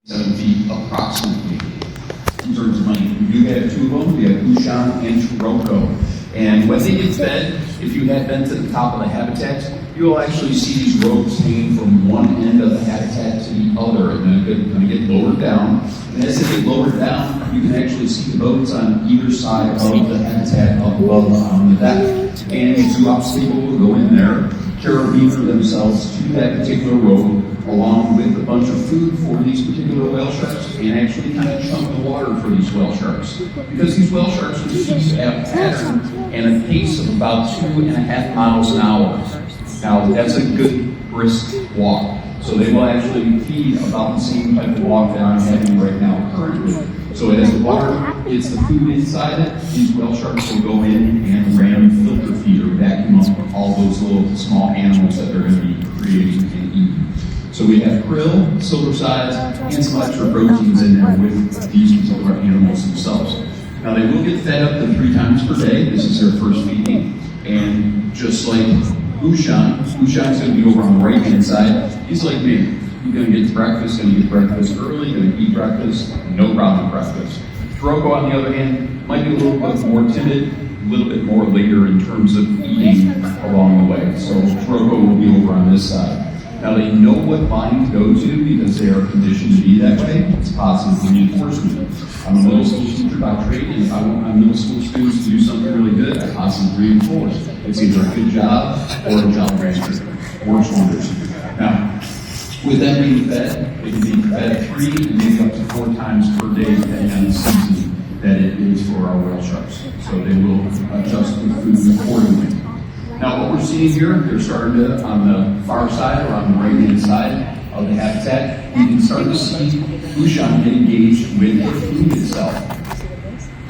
7 feet approximately in terms of length. We do have two of them. We have Ushan and Turoko. And when they get fed, if you had been to the top of the habitat, you'll actually see these ropes hanging from one end of the habitat to the other, and they're going to get lowered down. And as they get lowered down, you can actually see the boats on either side of the habitat up above on the deck. And two ops people will go in there, carabiner themselves to that particular rope, along with a bunch of food for these particular whale sharks, and actually kind of chunk the water for these whale sharks. Because these whale sharks are supposed to have a pattern and a pace of about 2.5 miles an hour. Now, that's a good brisk walk. So they will actually feed about the same type of walk that I'm having right now currently. So as the water gets the food inside it, these whale sharks will go in and random filter feed or vacuum up all those little small animals that they're going to be creating and eating. So we have krill, silver sides, and some extra proteins in there with these particular animals themselves. Now they will get fed up to 3 times per day. This is their first feeding. And just like Ushan's going to be over on the right-hand side. He's like me. He's going to get to breakfast, going to get breakfast early, going to eat breakfast, no problem with breakfast. Turoko, on the other hand, might be a little bit more timid, a little bit more later in terms of eating along the way. So Turoko will be over on this side. Now they know what line to go to because they are conditioned to be that way. It's positive reinforcement. I'm a middle school teacher by trade, and if I want my middle school students to do something really good, I positively reinforce. It's either a good job or a job rancher. Works wonders. Now, with them being fed, it can be fed 3 and maybe up to 4 times per day, depending on the season that it is for our whale sharks. So they will adjust the food accordingly. Now what we're seeing here, they're starting to, on the far side or on the right-hand side of the habitat, you can start to see Ushan get engaged with the food itself.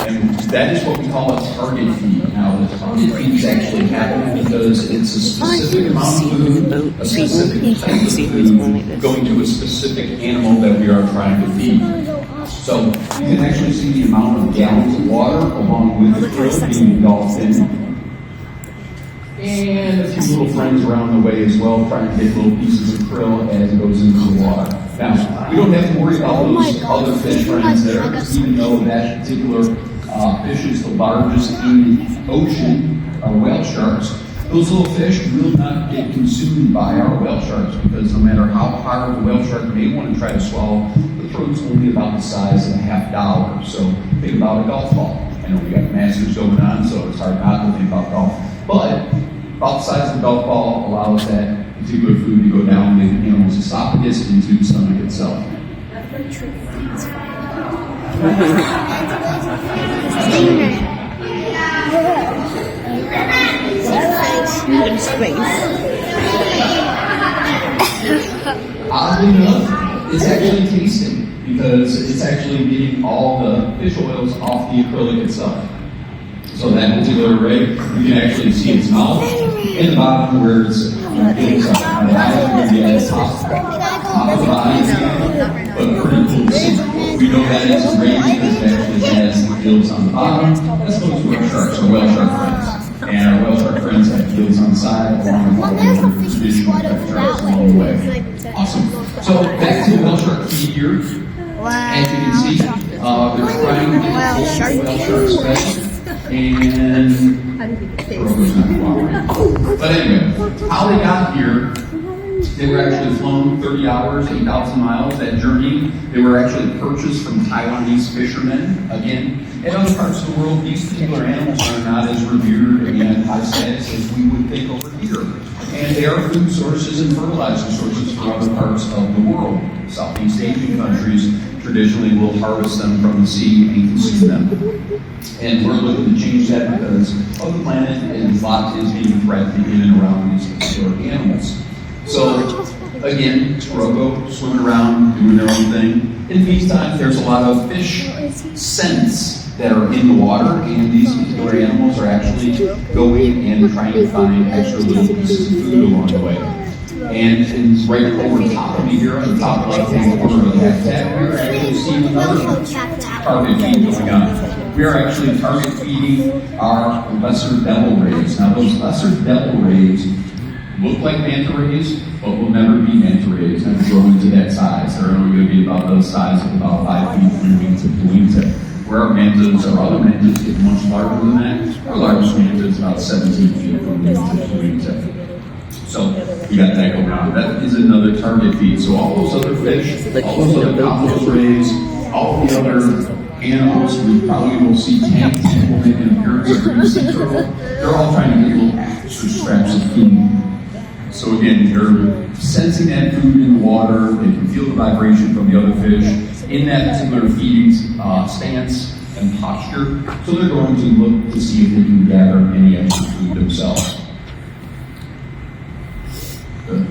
And that is what we call a target feed. Now the target feed is actually happening because it's a specific amount of food, a specific type of food, going to a specific animal that we are trying to feed. So you can actually see the amount of gallons of water along with the krill being engulfed in. And a few little friends around the way as well, trying to get little pieces of krill as it goes into the water. Now, we don't have to worry about those other fish friends there, even though that particular fish is the largest in the ocean, whale sharks. Those little fish will not get consumed by our whale sharks because no matter how hard the whale shark may want to try to swallow, the throat's only about the size of a $50. So think about a golf ball. I know we got Masters going on, so it's hard not to think about golf. But about the size of a golf ball allows that particular food to go down the animal's esophagus into the stomach itself. Oddly enough, it's actually tasting because it's actually getting all the fish oils off the acrylic itself. So that particular ray, you can actually see its mouth and the bottom where it's gills up. Now the eyes will be at the top of the body, but pretty cool to see. We know that it's a ray because it actually has the gills on the bottom. That's supposed to be our sharks, our whale shark friends. And our whale shark friends have gills on the side along with all the other traditional type sharks along the way. Awesome. So back to the whale shark feed here. As you can see, they're trying to get the whale sharks fed. And but anyway, how they got here, they were actually flown 30 hours, 8,000 miles. That journey, they were actually purchased from Taiwanese fishermen. Again, in other parts of the world, these particular animals are not as revered and high status as we would think over here. And they are food sources and fertilizer sources for other parts of the world. Southeast Asian countries traditionally will harvest them from the sea and consume them. And we're looking to change that because of the planet and a lot is being threatened in and around these particular animals. So again, Turoko swimming around, doing their own thing. In the meantime, there's a lot of fish scents that are in the water, and these particular animals are actually going and trying to find extra little pieces of food along the way. And it's right over top of me here, on the top left-hand corner of the habitat, we're actually seeing another target feed going on. We are actually target feeding our lesser devil rays. Now those lesser devil rays look like manta rays, but will never be manta rays, never grow into that size. They're only going to be about the size of about 5 feet from wingtip to wingtip. Where our mantas or other mantas get much larger than that, our largest manta is about 17 feet from wingtip to wingtip. So we got that going on. That is another target feed. So all those other fish, all those other cockles rays, all the other animals, we probably will see tanks will make an appearance of green sea turtle. They're all trying to get little extra scraps of food. So again, they're sensing that food in the water. They can feel the vibration from the other fish in that particular feeding stance and posture. So they're going to look to see if they can gather any extra food themselves. Good.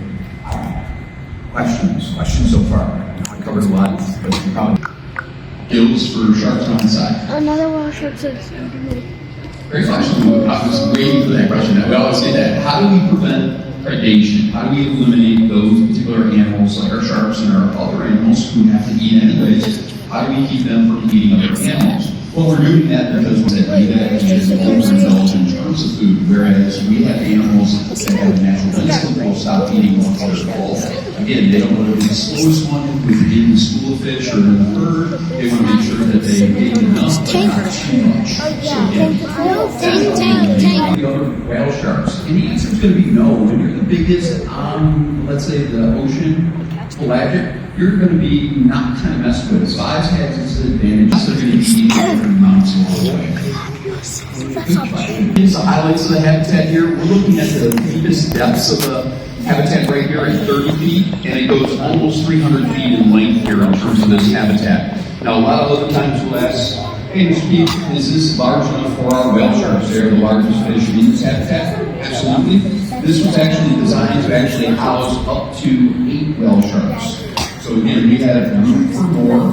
Questions so far? I covered a lot, but you probably gills for sharks on the side. Another one shark says. Great question. I was waiting for that question. We always say that. How do we prevent predation? How do we eliminate those particular animals like our sharks and our other animals who have to eat anyways? How do we keep them from eating other animals? Well, we're doing that because we that is overindulged in terms of food, whereas we have animals that have a natural instinct will stop eating once they're full. Again, they don't want to be the slowest one with eating the school of fish or in the herd. They want to make sure that they eat enough, but not too much. So again, the other whale sharks. And the answer is going to be no. When you're the biggest on, let's say, the ocean, pelagic, you're going to be not kind of messed with. Size has its advantages. They're going to eat different amounts along the way. Here's the highlights of the habitat here. We're looking at the deepest depths of the habitat right here at 30 feet, and it goes almost 300 feet in length here in terms of this habitat. Now, a lot of other times we'll ask, hey, Mr. Pete, is this large enough for our whale sharks? They're the largest fish in this habitat. Absolutely. This was actually designed to actually house up to 8 whale sharks. So again, we have room for more.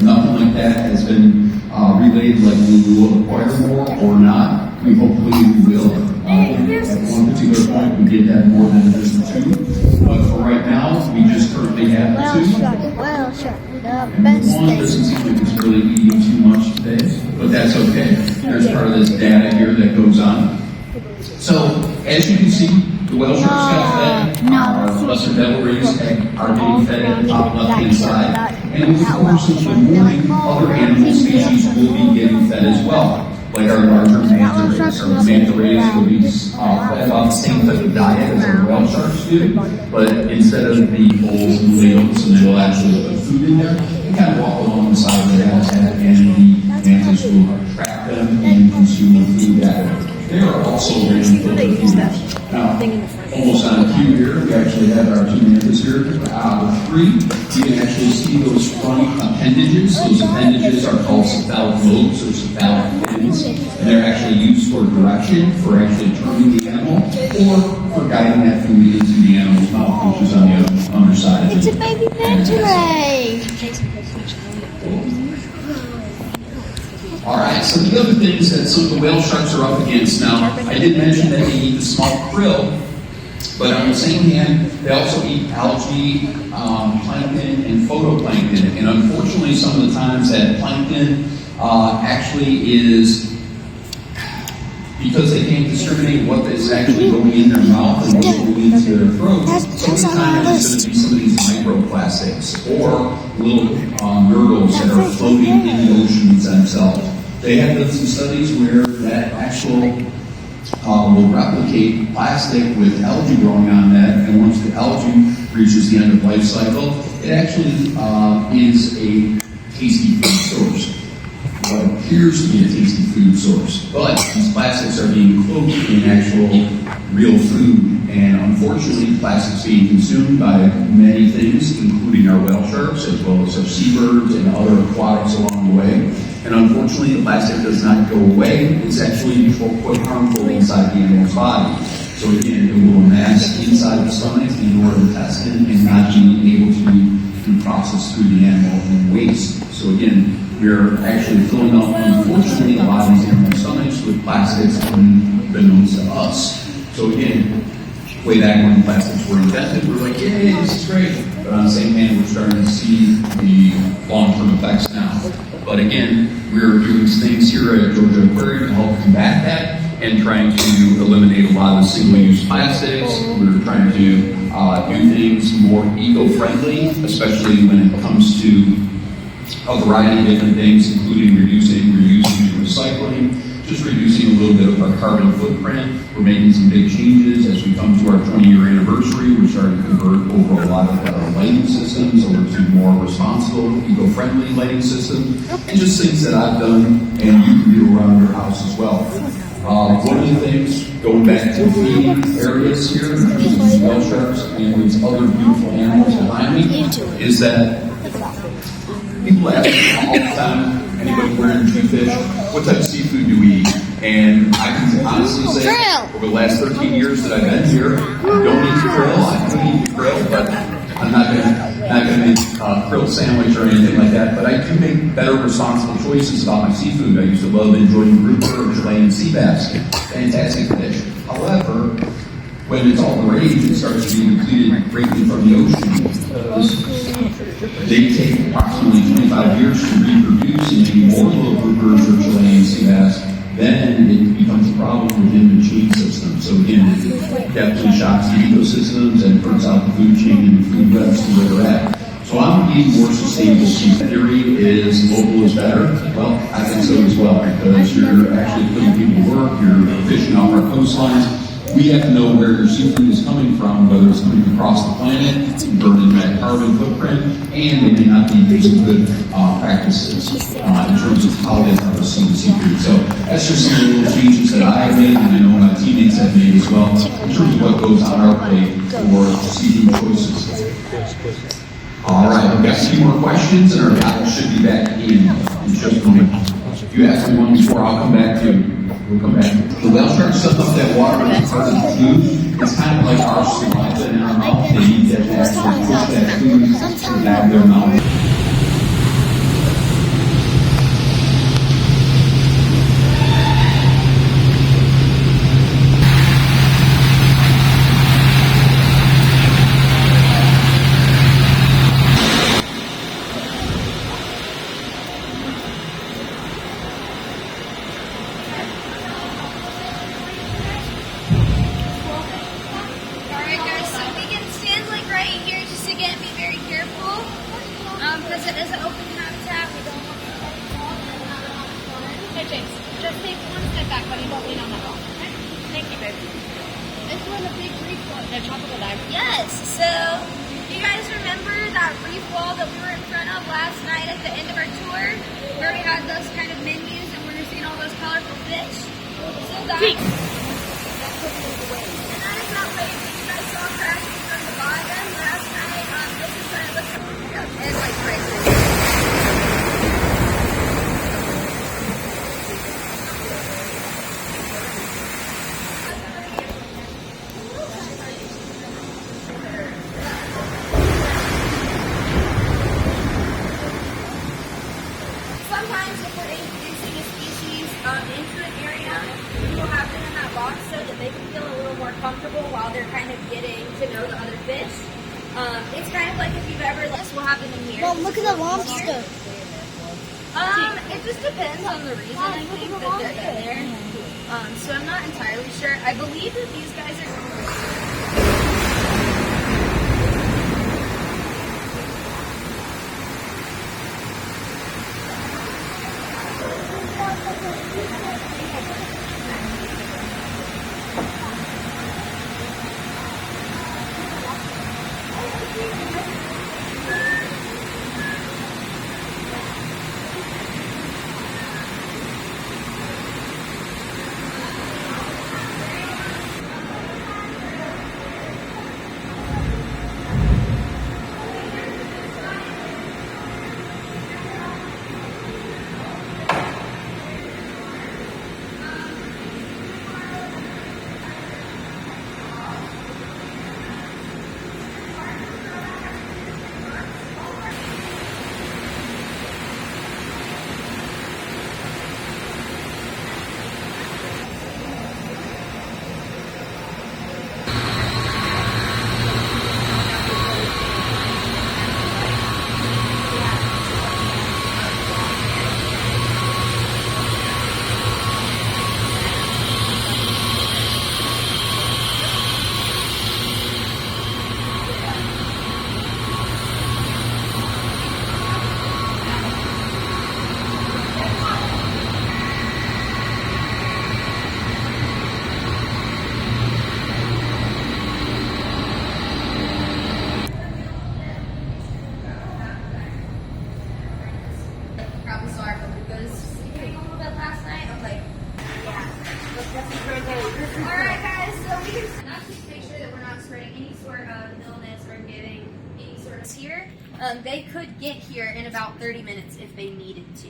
Nothing like that has been relayed like we will acquire more or not. We hopefully will. At one particular point, we did have more than just 2. But for right now, we just currently have 2. And one doesn't seem like it's really eating too much today, but that's okay. There's part of this data here that goes on. So, as you can see, the whale sharks got fed. Our lesser devil rays are getting fed at the top left-hand side. And over the course of the morning, other animal species will be getting fed as well. Like our larger manta rays. Our manta rays will be fed off the same type of diet as our whale sharks do. But instead of the bowls and ladles, and they will actually put food in there, they kind of walk along the side of the habitat, and the mantas will trap them and consume the food out of it. They are also ready for the food. Now, almost on cue here, we actually have our 2 mantas here. Out of 3, you can actually see those front appendages. Those appendages are called cephalic lobes or cephalic fins, and they're actually used for direction, for actually turning the animal, or for guiding that food into the animal's mouth, which is on the underside. It's a baby manta ray. All right, so the other things that some of the whale sharks are up against now, I did mention that they eat the small krill, but on the same hand, they also eat algae, plankton, and phytoplankton. And unfortunately, some of the times that plankton actually is, because they can't discriminate what is actually going in their mouth and what's going into their throat, sometimes it's going to be some of these microplastics or little nurdles that are floating in the oceans themselves. They have done some studies where that actual will replicate plastic with algae growing on that, and once the algae reaches the end of life cycle, it actually is a tasty food source. What appears to be a tasty food source, but these plastics are being cloaked in actual real food, and unfortunately plastics being consumed by many things, including our whale sharks as well as our seabirds and other aquatics along the way. And unfortunately, the plastic does not go away. It's actually quite harmful inside the animal's body. So again, it will amass inside the stomach in order to test it and not be able to be processed through the animal and waste. So again, we're actually filling up, unfortunately, a lot of these animal stomachs with plastics unbeknownst to us. So again, way back when plastics were invented, we were like, yay, this is great. But on the same hand, we're starting to see the long-term effects now. But again, we're doing things here at Georgia Aquarium to help combat that and trying to eliminate a lot of the single-use plastics. We're trying to do things more eco-friendly, especially when it comes to a variety of different things, including reducing, reusing, and recycling, just reducing a little bit of our carbon footprint. We're making some big changes as we come to our 20-year anniversary. We're starting to convert over a lot of lighting systems over to more responsible, eco-friendly lighting systems, and just things that I've done and you can do around your house as well. One of the things, going back to the feeding areas here, in terms of whale sharks and these other beautiful animals behind me, is that people ask me all the time, anybody wearing two fish, what type of seafood do we eat? And I can honestly say, over the last 13 years that I've been here, I don't eat krill. I do eat krill, but I'm not going to make a krill sandwich or anything like that. But I do make better, responsible choices about my seafood. I used to love enjoying grouper, Chilean sea bass, fantastic fish. However, when it's all the rage, it starts to be depleted greatly from the ocean because they take approximately 25 years to reproduce and make more little groupers or Chilean sea bass. Then it becomes a problem within the chain system. So again, it definitely shocks the ecosystems and burns out the food chain and the food webs to where they're at. So I'm eating more sustainable seafood. Theory is local is better. Well, I think so as well because you're actually putting people to work, you're fishing off our coastlines. We have to know where your seafood is coming from, whether it's coming across the planet, burning that carbon footprint, and they may not be using good practices in terms of how they harvest some of the seafood. So that's just some little changes that I have made, and I know my teammates have made as well, in terms of what goes on our plate for seafood choices. All right, we've got a few more questions, and our guy should be back in just a moment. If you ask me one before, I'll come back to you. We'll come back. The whale sharks suck up that water as part of the food. It's kind of like our saliva in our mouth. They need that to actually push that food to the back of their mouth. Because it is an open habitat, we don't want to Hey James, just take one step back, buddy. Don't lean on that wall. Okay? Thank you, baby. It's one of the big reef walls. The tropical dive. Yes. So, you guys remember that reef wall that we were in front of last night at the end of our tour, where we had those kind of menus and we were seeing all those colorful fish? So that. And that is that wave that you guys saw crashing from the bottom last night. This is kind of the and like right there. Sometimes if we're introducing a species into an area, we will have them in that box so that they can feel a little more comfortable while they're kind of getting to know the other fish. It's kind of like if you've ever, this will happen in here. Mom, look at the lobster. It just depends on the reason, I think, that they're in there. So I'm not entirely sure. I believe that these guys they could get here in about 30 minutes if they needed to.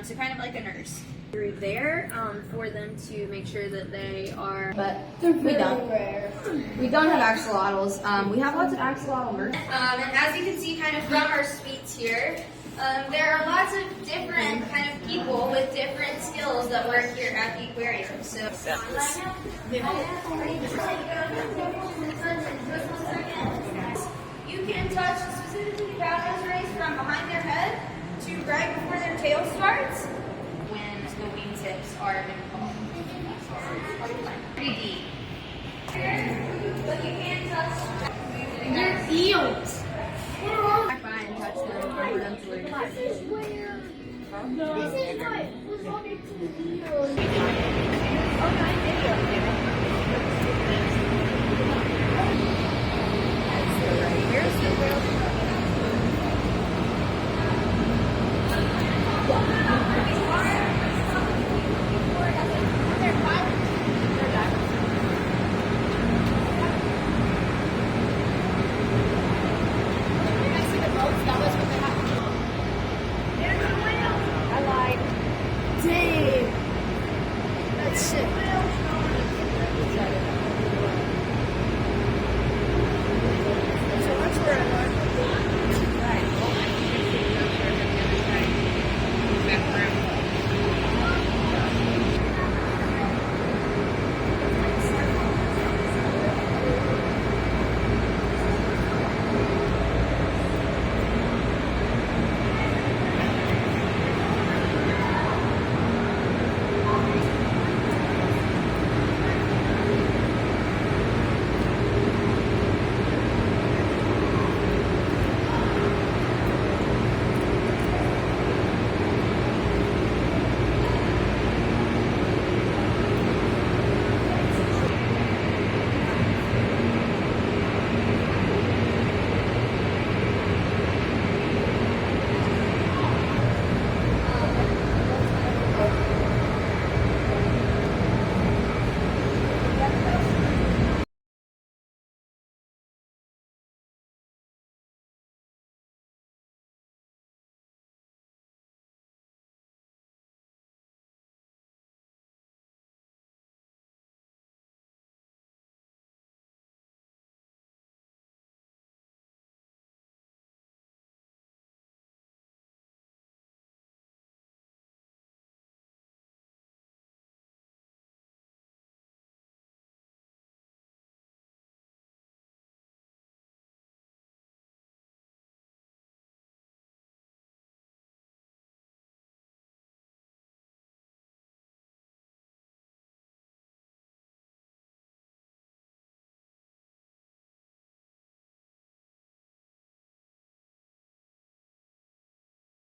So kind of like a nurse. Through there for them to make sure that they are, but we don't. We don't have axolotls. We have lots of axolotl merch. And as you can see kind of from our suites here, there are lots of different kind of people with different skills that work here at the aquarium. So you can touch specifically Bowser's rays from behind their head to right before their tail starts when the wingtips are involved. 3D. But you can touch their eels. Back by and touch them for them to learn. This is where. This is what was holding to the eels. Here's the whale.